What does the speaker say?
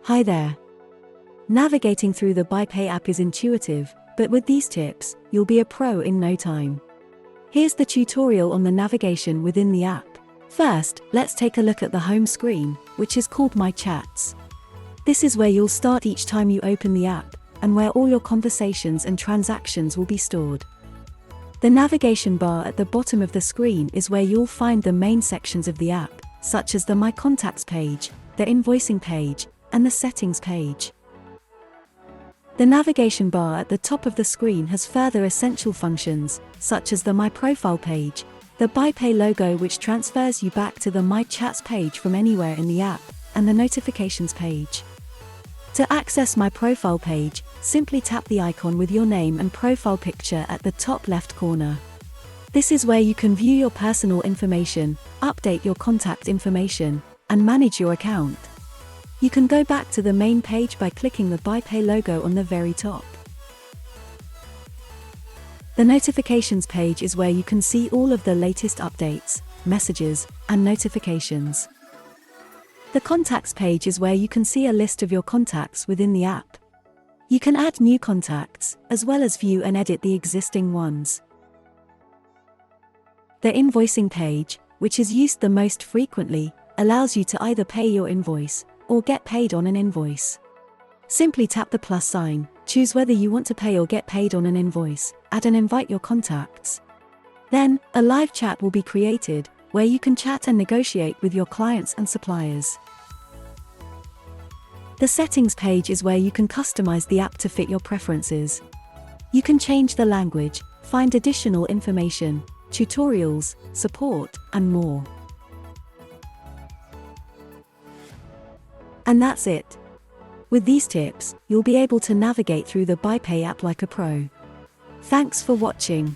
Hi there. Navigating through the Byppay app is intuitive, but with these tips, you'll be a pro in no time. Here's the tutorial on the navigation within the app. First, let's take a look at the home screen, which is called My Chats. This is where you'll start each time you open the app, and where all your conversations and transactions will be stored. The navigation bar at the bottom of the screen is where you'll find the main sections of the app, such as the My Contacts page, the invoicing page, and the settings page. The navigation bar at the top of the screen has further essential functions, such as the My Profile page, the Byppay logo which transfers you back to the My Chats page from anywhere in the app, and the Notifications page. To access My Profile page, simply tap the icon with your name and profile picture at the top left corner. This is where you can view your personal information, update your contact information, and manage your account. You can go back to the main page by clicking the Byppay logo on the very top. The Notifications page is where you can see all of the latest updates, messages, and notifications. The Contacts page is where you can see a list of your contacts within the app. You can add new contacts, as well as view and edit the existing ones. The Invoicing page, which is used the most frequently, allows you to either pay your invoice, or get paid on an invoice. Simply tap the plus sign, choose whether you want to pay or get paid on an invoice, add and invite your contacts. Then, a live chat will be created, where you can chat and negotiate with your clients and suppliers. The Settings page is where you can customize the app to fit your preferences. You can change the language, find additional information, tutorials, support, and more. And that's it. With these tips, you'll be able to navigate through the Byppay app like a pro. Thanks for watching.